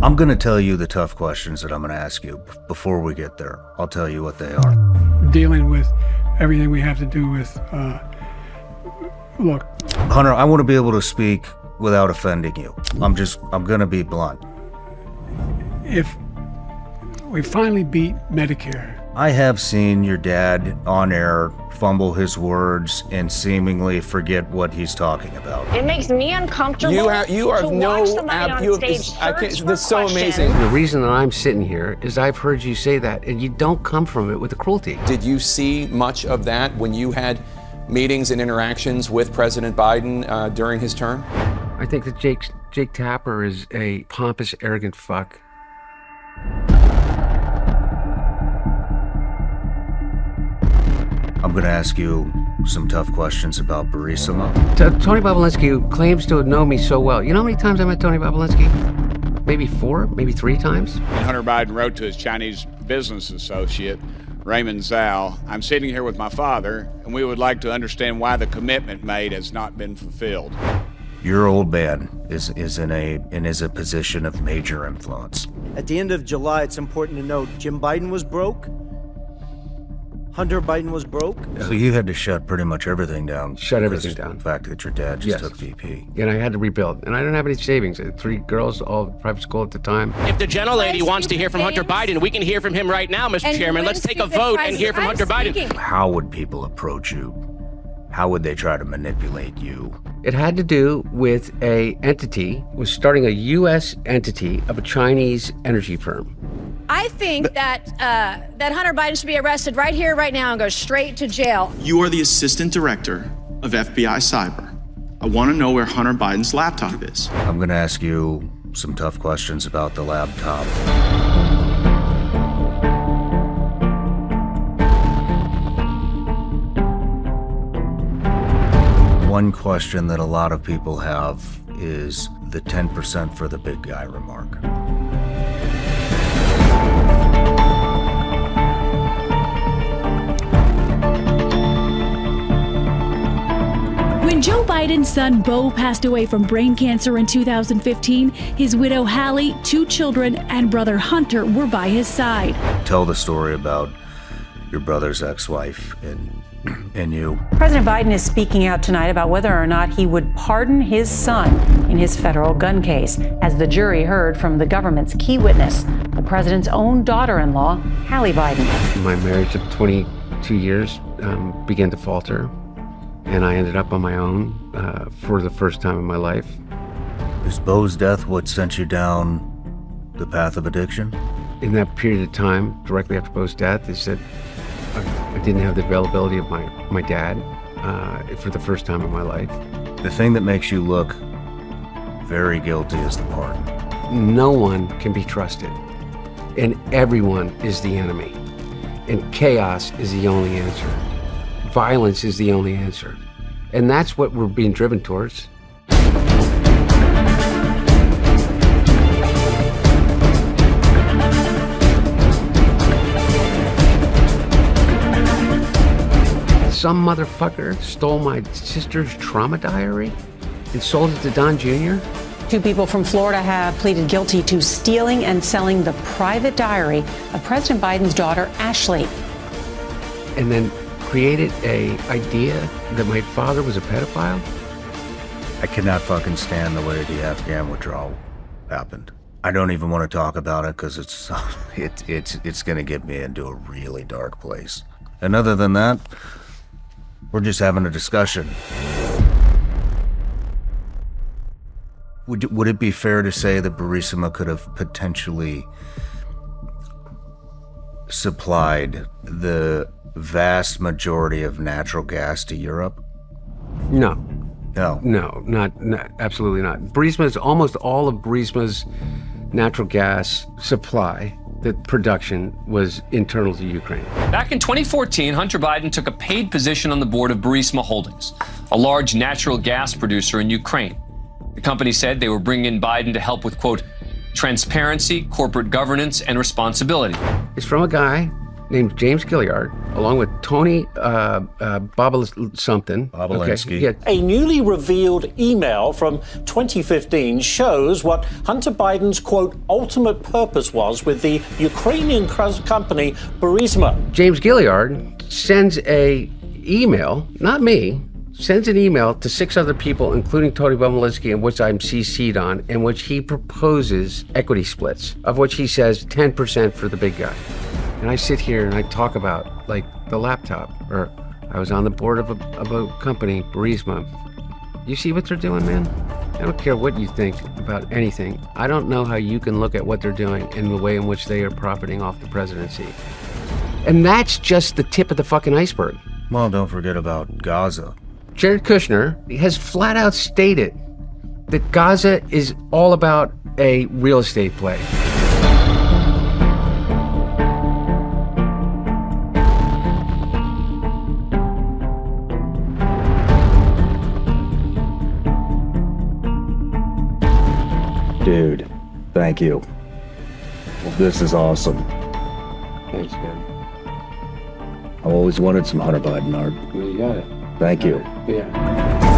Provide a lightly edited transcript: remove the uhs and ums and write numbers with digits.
I'm going to tell you the tough questions that I'm going to ask you before we get there. I'll tell you what they are. Dealing with everything we have to do with, look. Hunter, I want to be able to speak without offending you. I'm going to be blunt. If we finally beat Medicare. I have seen your dad on air fumble his words and seemingly forget what he's talking about. It makes me uncomfortable. You are to no watch somebody on stage that's so amazing. The reason that I'm sitting here is I've heard you say that, and you don't come from it with the cruelty. Did you see much of that when you had meetings and interactions with President Biden during his term? I think that Jake Tapper is a pompous, arrogant fuck. I'm going to ask you some tough questions about Burisma. Tony Bobulinski claims to know me so well. You know how many times I met Tony Bobulinski? Maybe 4, maybe 3 times. Hunter Biden wrote to his Chinese business associate, Raymond Zhao, "I'm sitting here with my father, and we would like to understand why the commitment made has not been fulfilled." Your old man is in a position of major influence. At the end of July, it's important to note, Jim Biden was broke. Hunter Biden was broke. So you had to shut pretty much everything down. Shut everything down. The fact that your dad just took VP. And I had to rebuild. And I didn't have any savings. I had 3 girls, all private school at the time. If the gentlelady wants to hear from Hunter Biden, we can hear from him right now, Mr. Chairman. Let's take a vote and hear from Hunter Biden. How would people approach you? How would they try to manipulate you? It had to do with a entity, was starting a U.S. entity of a Chinese energy firm. I think that Hunter Biden should be arrested right here, right now, and go straight to jail. You are the assistant director of FBI Cyber. I want to know where Hunter Biden's laptop is. I'm going to ask you some tough questions about the laptop. One question that a lot of people have is the 10% for the big guy remark. When Joe Biden's son Beau passed away from brain cancer in 2015, his widow Hallie, 2 children, and brother Hunter were by his side. Tell the story about your brother's ex-wife and you. President Biden is speaking out tonight about whether or not he would pardon his son in his federal gun case, as the jury heard from the government's key witness, the president's own daughter-in-law, Hallie Biden. My marriage of 22 years began to falter, and I ended up on my own for the first time in my life. Is Beau's death what sent you down the path of addiction? In that period of time, directly after Beau's death, they said I didn't have the availability of my dad for the first time in my life. The thing that makes you look very guilty is the pardon. No one can be trusted, and everyone is the enemy, and chaos is the only answer. Violence is the only answer, and that's what we're being driven towards. Some motherfucker stole my sister's trauma diary and sold it to Don Jr.? 2 people from Florida have pleaded guilty to stealing and selling the private diary of President Biden's daughter, Ashley. And then created an idea that my father was a pedophile? I cannot fucking stand the way the Afghan withdrawal happened. I don't even want to talk about it because it's going to get me into a really dark place. And other than that, we're just having a discussion. Would it be fair to say that Burisma could have potentially supplied the vast majority of natural gas to Europe? No. No. No, not absolutely not. Burisma's, almost all of Burisma's natural gas supply, the production, was internal to Ukraine. Back in 2014, Hunter Biden took a paid position on the board of Burisma Holdings, a large natural gas producer in Ukraine. The company said they were bringing in Biden to help with, quote, transparency, corporate governance, and responsibility. It's from a guy named James Gilliard, along with Tony something. Bobulinski. Yeah. A newly revealed email from 2015 shows what Hunter Biden's, quote, ultimate purpose was with the Ukrainian company Burisma. James Gilliard sends a email, not me, sends an email to 6 other people, including Tony Bobulinski, in which I'm CC'd on, in which he proposes equity splits, of which he says 10% for the big guy. And I sit here and I talk about, like, the laptop, or I was on the board of a company, Burisma. You see what they're doing, man? I don't care what you think about anything. I don't know how you can look at what they're doing and the way in which they are profiting off the presidency. And that's just the tip of the fucking iceberg. Well, don't forget about Gaza. Jared Kushner has flat out stated that Gaza is all about a real estate play. Dude, thank you. This is awesome. Thanks, man. I've always wanted some Hunter Biden art. Well, you got it. Thank you. Yeah.